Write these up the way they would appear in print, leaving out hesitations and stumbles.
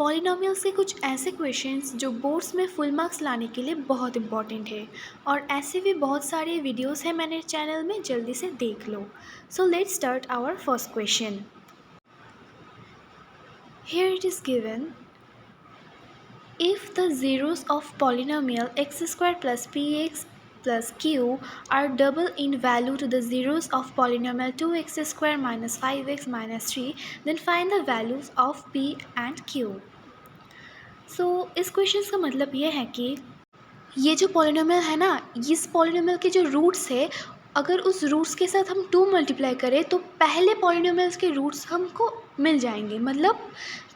Polynomials के कुछ ऐसे क्वेश्चंस जो बोर्ड्स में फुल मार्क्स लाने के लिए बहुत इंपॉर्टेंट है और ऐसे भी बहुत सारे वीडियोस हैं मेरे चैनल में, जल्दी से देख लो। So let's start our first question. Here it is given, if the zeros of polynomial x square plus px plus q are double in value to the zeros of polynomial 2x square minus 5x minus 3, then find the values of p and q। इस question का मतलब ये है कि ये जो polynomial है ना, इस पॉलिनोमियल के जो रूट्स है, अगर उस रूट्स के साथ हम 2 मल्टीप्लाई करें तो पहले पॉलिनोमियल्स के रूट्स हमको मिल जाएंगे। मतलब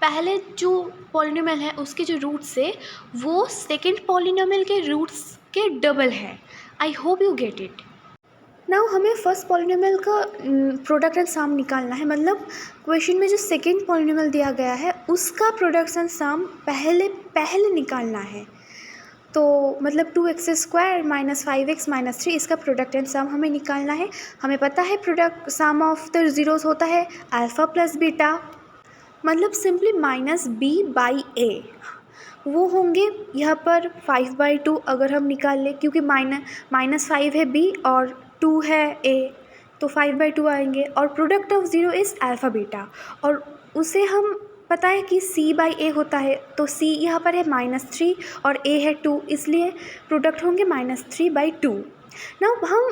पहले जो पॉलिनोमियल है उसके जो रूट्स है वो सेकंड पॉलिनोमियल के रूट्स के डबल है। I hope you get it. Now हमें फर्स्ट पॉलिनोमियल का प्रोडक्ट एंड सम निकालना है। मतलब क्वेश्चन में जो सेकंड पॉलिनोमियल दिया गया है उसका प्रोडक्ट एंड सम पहले निकालना है। तो मतलब 2x square minus 5x minus 3 इसका प्रोडक्ट एंड सम हमें निकालना है। हमें पता है product sum of the zeros होता है अल्फ़ा प्लस बीटा, मतलब simply minus b by a। वो होंगे यहाँ पर 5/2 अगर हम निकाल लें, क्योंकि माइनस 5 है b और 2 है a, तो 5/2 आएंगे। और product of zero is alpha beta, और उसे हम पता है कि c बाई a होता है, तो c यहाँ पर है -3 और a है 2, इसलिए प्रोडक्ट होंगे -3/2। ना हम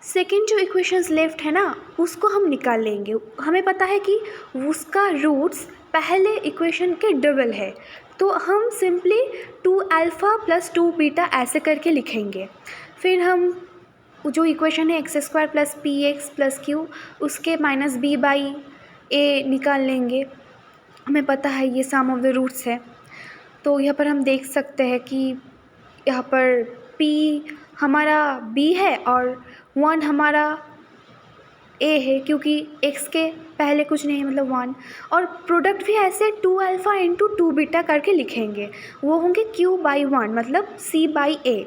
सेकेंड जो इक्वेशंस लेफ्ट है ना उसको हम निकाल लेंगे। हमें पता है कि उसका रूट्स पहले इक्वेशन के डबल है, तो हम सिंपली 2 अल्फ़ा प्लस 2 बीटा ऐसे करके लिखेंगे। फिर हम जो इक्वेशन है x square plus P x plus Q उसके माइनस b बाई a निकाल लेंगे। हमें पता है ये सम ऑफ द रूट्स है, तो यहाँ पर हम देख सकते हैं कि यहाँ पर p हमारा b है और 1 हमारा a है, क्योंकि x के पहले कुछ नहीं है मतलब 1। और प्रोडक्ट भी ऐसे 2 अल्फ़ा इंटू 2 बीटा करके लिखेंगे, वो होंगे q बाई 1 मतलब c बाई a।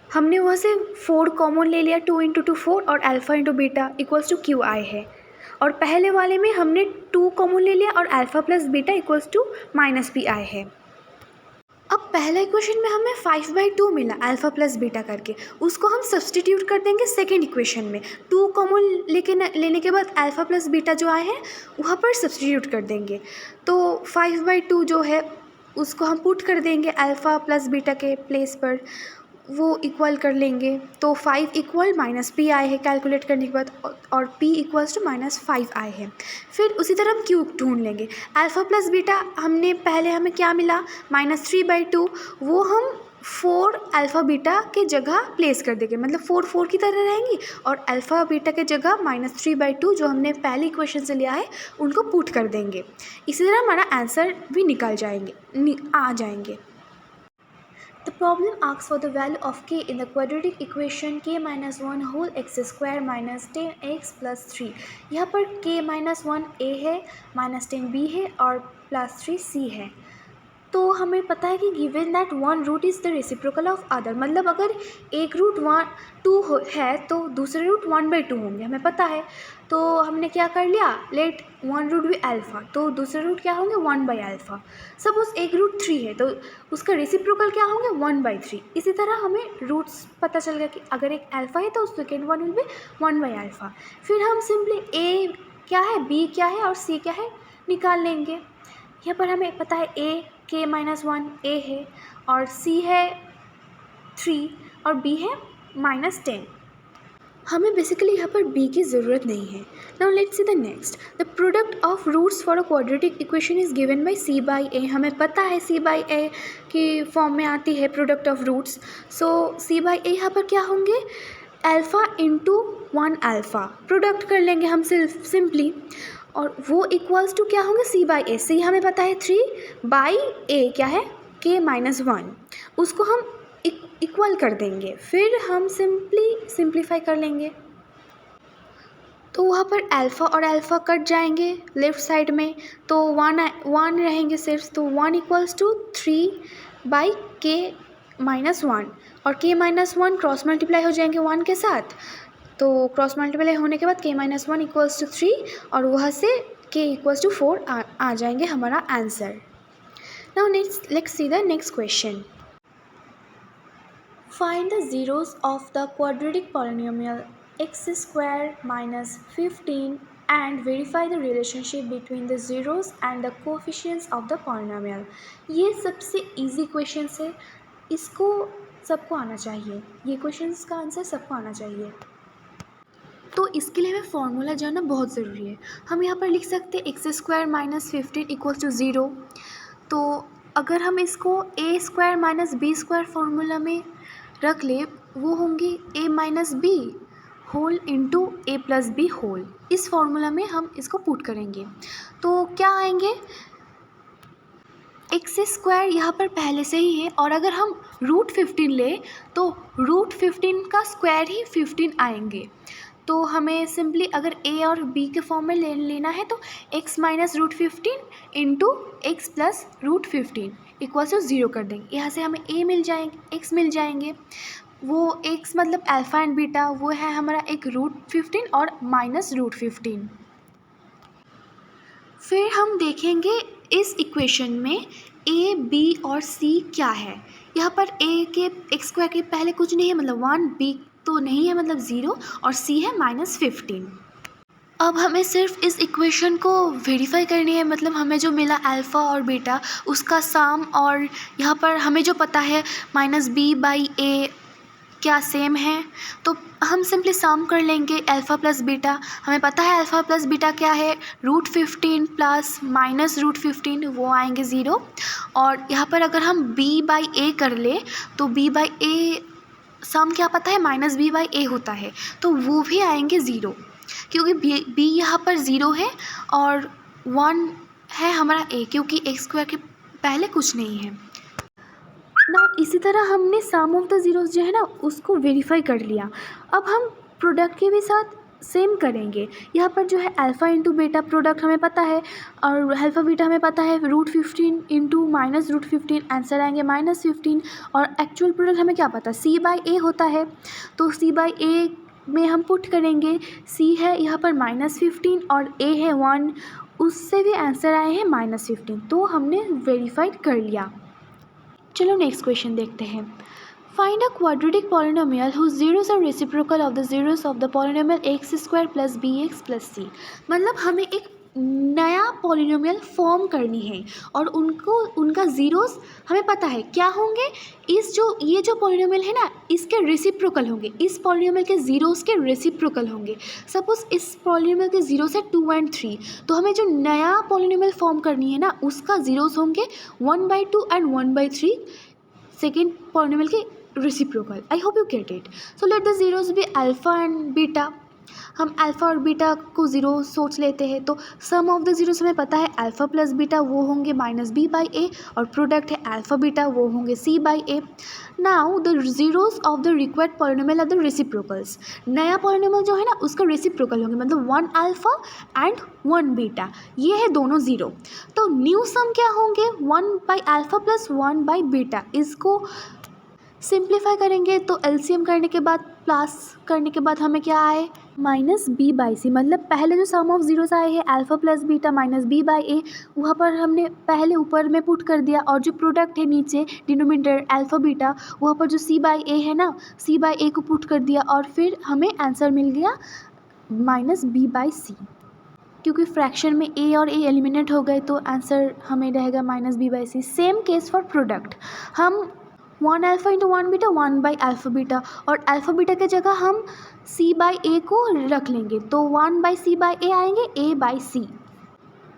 हमने वहाँ से 4 कॉमन ले लिया, 2 इंटू 2 4 और alpha into beta equals to Q I है। और पहले वाले में हमने 2 कॉमन ले लिया और alpha plus beta equals to minus P I है। अब पहला इक्वेशन में हमें 5/2 मिला अल्फ़ा प्लस बीटा करके, उसको हम सब्सटीट्यूट कर देंगे सेकेंड इक्वेशन में। 2 कॉमन लेने के बाद अल्फ़ा प्लस बीटा जो आए हैं वहाँ पर सब्सटीट्यूट कर देंगे। तो 5/2 जो है उसको हम पुट कर देंगे अल्फ़ा प्लस बीटा के प्लेस पर, वो इक्वल कर लेंगे। तो 5 इक्वल माइनस पी आई है कैलकुलेट करने के बाद, और p इक्वल्स टू -5 आई है। फिर उसी तरह हम q ढूंढ लेंगे। अल्फ़ा प्लस बीटा हमने पहले हमें क्या मिला -3/2, वो हम 4 अल्फ़ा बीटा के जगह प्लेस कर देंगे, मतलब 4 की तरह रहेंगी, और अल्फ़ा बीटा के जगह -3/2 जो हमने पहले इक्वेशन से लिया है उनको पुट कर देंगे। इसी तरह हमारा आंसर भी आ जाएंगे। The problem asks for the value of k in the quadratic equation k minus 1 whole x square minus 10x plus 3। यहाँ पर k minus 1 a है, minus 10 b है और plus 3 c है। तो हमें पता है कि given that one root is the reciprocal of other, मतलब अगर एक रूट 2 है तो दूसरे रूट 1/2 होंगे, हमें पता है। तो हमने क्या कर लिया, लेट वन रूट भी अल्फ़ा, तो दूसरे रूट क्या होंगे 1/α। सपोज एक रूट 3 है तो उसका रेसिप्रोकल क्या होंगे 1/3। इसी तरह हमें रूट्स पता चल गया कि अगर एक अल्फ़ा है तो सेकेंड वन विल बी 1/α। फिर हम सिंपली a क्या है, b क्या है और c क्या है निकाल लेंगे। यहाँ पर हमें पता है a k-1 a है और c है 3 और b है -10। हमें बेसिकली यहाँ पर b की ज़रूरत नहीं है। Now let's see the next, the product of roots for a quadratic equation is given by c by a। हमें पता है c बाई a की फॉर्म में आती है product of roots. So c by a यहाँ पर क्या होंगे, अल्फ़ा इंटू 1 अल्फ़ा प्रोडक्ट कर लेंगे हम सिंपली, और वो इक्वल्स टू क्या होंगे c बाई a। c हमें पता है 3 बाई a क्या है k-1, उसको हम इक्वल कर देंगे। फिर हम सिंप्लीफाई कर लेंगे, तो वहाँ पर अल्फ़ा और अल्फ़ा कट जाएंगे लेफ़्ट साइड में, तो 1 रहेंगे सिर्फ। तो 1 इक्वल्स टू 3 बाई k-1, और k-1 क्रॉस मल्टीप्लाई हो जाएंगे 1 के साथ, तो क्रॉस मल्टीप्लाई होने के बाद k-1 इक्वल्स टू 3 और वहाँ से k इक्वल्स टू 4 आ जाएंगे हमारा answer. Now let's see the next question. Find the zeros of the quadratic polynomial x square minus 15 and verify the relationship between the zeros and the coefficients of the polynomial. ये सबसे easy questions है, इसको सबको आना चाहिए, ये questions का answer सबको आना चाहिए। तो इसके लिए हमें फॉर्मूला जानना बहुत ज़रूरी है। हम यहाँ पर लिख सकते हैं x square minus 15 equals to 0। तो अगर हम इसको a square minus b square formula में रख ले, वो होंगे a minus b whole into a plus b whole. इस फार्मूला में हम इसको पुट करेंगे तो क्या आएंगे, एक्स स्क्वायर यहाँ पर पहले से ही है और अगर हम रूट 15 ले तो रूट 15 का स्क्वायर ही 15 आएंगे। तो हमें सिंपली अगर ए और बी के फॉर्म में लेना है तो x minus root 15 into x plus root 15 equals to 0 कर देंगे। यहाँ से हमें a मिल जाएंगे, x मिल जाएंगे। वो x मतलब अल्फ़ा एंड बीटा, वो है हमारा एक रूट 15 और माइनस रूट 15। फिर हम देखेंगे इस इक्वेशन में a, b और c क्या है। यहाँ पर a के एक्स स्क्वायर के पहले कुछ नहीं है मतलब 1, b तो नहीं है मतलब 0 और c है माइनस 15। अब हमें सिर्फ इस इक्वेशन को वेरीफाई करनी है, मतलब हमें जो मिला अल्फ़ा और बीटा उसका सम, और यहाँ पर हमें जो पता है माइनस बी बाई ए क्या सेम है, तो हम सिंपली सम कर लेंगे अल्फ़ा प्लस बीटा। हमें पता है अल्फ़ा प्लस बीटा क्या है, रूट 15 प्लस माइनस रूट 15, वो आएंगे 0। और यहाँ पर अगर हम b बाई ए कर ले तो b बाई ए सम क्या पता है माइनस बी बाई ए होता है, तो वो भी आएंगे 0 क्योंकि b यहाँ पर 0 है और 1 है हमारा a क्योंकि एक्स स्क्वायर के पहले कुछ नहीं है ना। इसी तरह हमने सम ऑफ द ज़ीरोज़ जो है ना उसको वेरीफाई कर लिया। अब हम प्रोडक्ट के भी साथ सेम करेंगे। यहाँ पर जो है अल्फ़ा इंटू बीटा प्रोडक्ट हमें पता है और अल्फ़ा बीटा हमें पता है root 15 into minus root 15, answer आएंगे माइनस 15। और एक्चुअल प्रोडक्ट हमें क्या पता, c बाई ए होता है, तो c बाई ए में हम पुट करेंगे, c है यहाँ पर माइनस 15 और a है 1, उससे भी आंसर आए हैं माइनस 15, तो हमने वेरीफाइड कर लिया। चलो नेक्स्ट क्वेश्चन देखते हैं। Find a quadratic polynomial whose zeros are reciprocal of the zeros of the polynomial x square plus bx plus c। मतलब हमें एक नया पॉलिनोमियल फॉर्म करनी है और उनका ज़ीरोस हमें पता है क्या होंगे। ये जो पॉलिनोमियल है ना इसके रेसिप्रोकल होंगे, इस पॉलिनोमियल के ज़ीरोस के रेसिप्रोकल होंगे। सपोज़ इस पॉलिनोमियल के ज़ीरोस है 2 और 3, तो हमें जो नया पॉलिनोमियल फॉर्म करनी है ना उसका ज़ीरोस होंगे 1/2 एंड 1/3 सेकेंड पॉलिनोमियल के reciprocal। I hope you get it. So let the zeros be alpha and beta। हम अल्फ़ा और बीटा को ज़ीरो सोच लेते हैं, तो सम ऑफ द ज़ीरोस हमें पता है अल्फ़ा प्लस बीटा वो होंगे माइनस बी बाई ए, और प्रोडक्ट है अल्फ़ा बीटा वो होंगे c by a. Now the zeros of the required polynomial are the reciprocals. नया पॉलिनोमियल जो है ना उसका रेसिप्रोकल होंगे, मतलब 1 अल्फ़ा एंड 1 बीटा, ये है दोनों ज़ीरो। तो न्यू सम क्या होंगे 1 by alpha plus 1 by beta. इसको सिंप्लीफाई करेंगे तो एलसीएम करने के बाद प्लस करने के बाद हमें क्या आए माइनस बी बाई सी। मतलब पहले जो सम ऑफ ज़ीरोस आए हैं alpha plus beta minus B by a, वहाँ पर हमने पहले ऊपर में पुट कर दिया, और जो प्रोडक्ट है नीचे डिनोमिनेटर अल्फ़ा बीटा वहाँ पर जो सी बाई ए है ना सी बाई ए को पुट कर दिया, और फिर हमें आंसर मिल गया माइनस बी बाई सी। क्योंकि फ्रैक्शन में ए और ए एलिमिनेट हो गए तो आंसर हमें रहेगा minus B by C. Same case for product, हम 1 alpha into 1 beta 1 by alpha beta, और अल्फ़ा बीटा की जगह हम c बाई ए को रख लेंगे तो 1 बाई सी बाई ए आएंगे a बाई सी।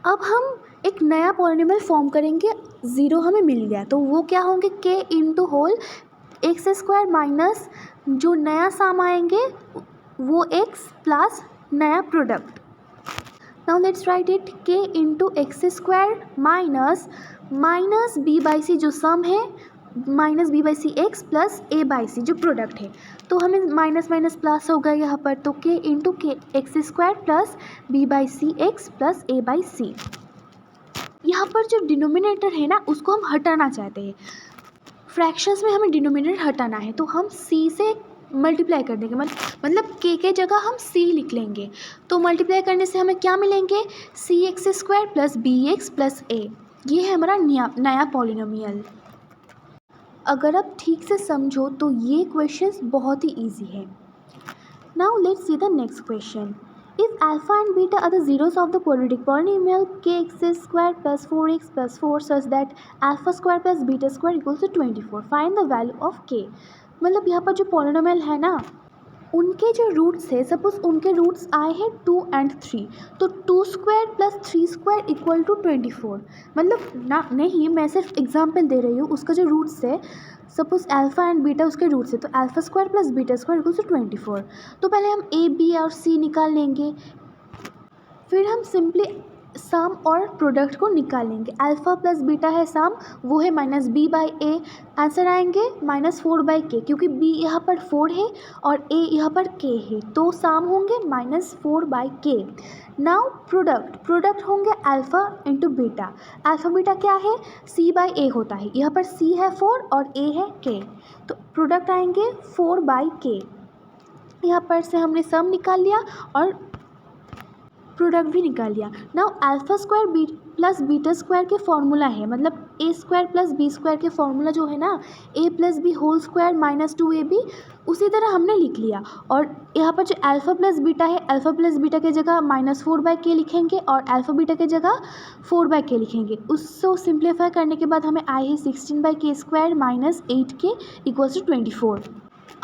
अब हम एक नया पॉलिनोमियल फॉर्म करेंगे, ज़ीरो हमें मिल गया तो वो क्या होंगे k into whole x square minus जो नया सम आएंगे वो x प्लस नया product. Now let's write it, k into x square minus B by c जो सम है minus B by c x plus a by c जो product है, तो हमें माइनस माइनस प्लस हो गया यहाँ पर, तो k into k x square plus b by c x plus a by c. यहाँ पर जो डिनोमिनेटर है ना उसको हम हटाना चाहते हैं, फ्रैक्शंस में हमें डिनोमिनेटर हटाना है, तो हम सी से मल्टीप्लाई कर देंगे, मतलब के जगह हम सी लिख लेंगे। तो मल्टीप्लाई करने से हमें क्या मिलेंगे c x square plus b x plus a, ये है हमारा नया पॉलिनोमियल। अगर आप ठीक से समझो तो ये क्वेश्चंस बहुत ही ईजी है। Now let's see the next question. If alpha and beta are the zeros of the quadratic polynomial kx square plus 4x plus 4 such that alpha square plus beta square equals to 24, find the value of k. मतलब यहाँ पर जो polynomial है ना, उनके जो roots है, suppose उनके रूट्स आए हैं 2 and 3, तो 2 square plus 3 square equal to 24। मतलब ना नहीं, मैं सिर्फ एग्जांपल दे रही हूँ। उसका जो रूट्स है, सपोज अल्फ़ा एंड बीटा उसके रूट्स है, तो alpha square plus beta square equal to 24। तो पहले हम ए बी और सी निकाल लेंगे, फिर हम सिंपली सम और प्रोडक्ट को निकालेंगे। अल्फ़ा प्लस बीटा है सम, वो है minus B by A. Answer आएंगे -4 बाई के, क्योंकि बी यहाँ पर 4 है और ए यहाँ पर के है, तो सम होंगे -4 बाई के। नाउ प्रोडक्ट होंगे alpha into beta. Alpha beta क्या है, सी बाई ए होता है। यहाँ पर सी है 4 और ए है के, तो प्रोडक्ट आएंगे 4 बाई के। यहाँ पर से हमने सम निकाल लिया और प्रोडक्ट भी निकाल लिया। Now alpha square b plus beta square के फॉर्मूला है, मतलब a square plus b square के फॉर्मूला जो है ना, a plus b whole square -2ab, उसी तरह हमने लिख लिया। और यहाँ पर जो अल्फ़ा प्लस बीटा है, अल्फ़ा प्लस बीटा की जगह -4 बाई के लिखेंगे और अल्फ़ा बीटा की जगह 4 बाई के लिखेंगे। उसको सिंप्लीफाई करने के बाद हमें आए है 16 बाई के स्क्वायर -8k इक्वल्स टू 24।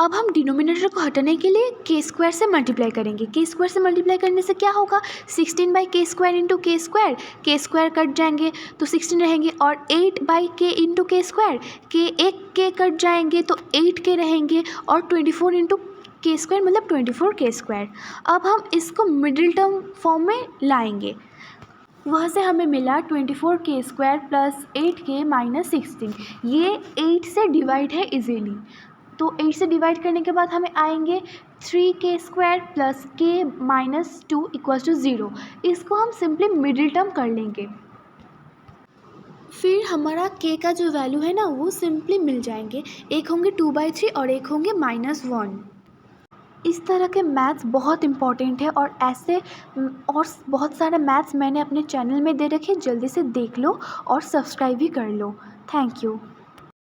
अब हम डिनोमिनेटर को हटाने के लिए के स्क्वायर से मल्टीप्लाई करेंगे। के स्क्वायर से मल्टीप्लाई करने से क्या होगा, 16 बाई के स्क्वायर इंटू के स्क्वायर कट जाएंगे तो 16 रहेंगे, और 8 बाई के इंटू के स्क्वायर, एक के कट जाएंगे तो 8 के रहेंगे, और 24 इंटू के स्क्वायर मतलब 24 के स्क्वायर। अब हम इसको मिडिल टर्म फॉर्म में लाएंगे, वहाँ से हमें मिला 24 के स्क्वायर प्लस 8k माइनस 16। ये 8 से डिवाइड है इजीली, तो 8 से डिवाइड करने के बाद हमें आएंगे 3k square plus k minus 2 equals to 0। इसको हम सिंपली मिडिल टर्म कर लेंगे, फिर हमारा k का जो वैल्यू है ना वो सिंपली मिल जाएंगे। एक होंगे 2/3 और एक होंगे -1। इस तरह के मैथ्स बहुत इंपॉर्टेंट है, और ऐसे और बहुत सारे मैथ्स मैंने अपने चैनल में दे रखे, जल्दी से देख लो और सब्सक्राइब भी कर लो। Thank you.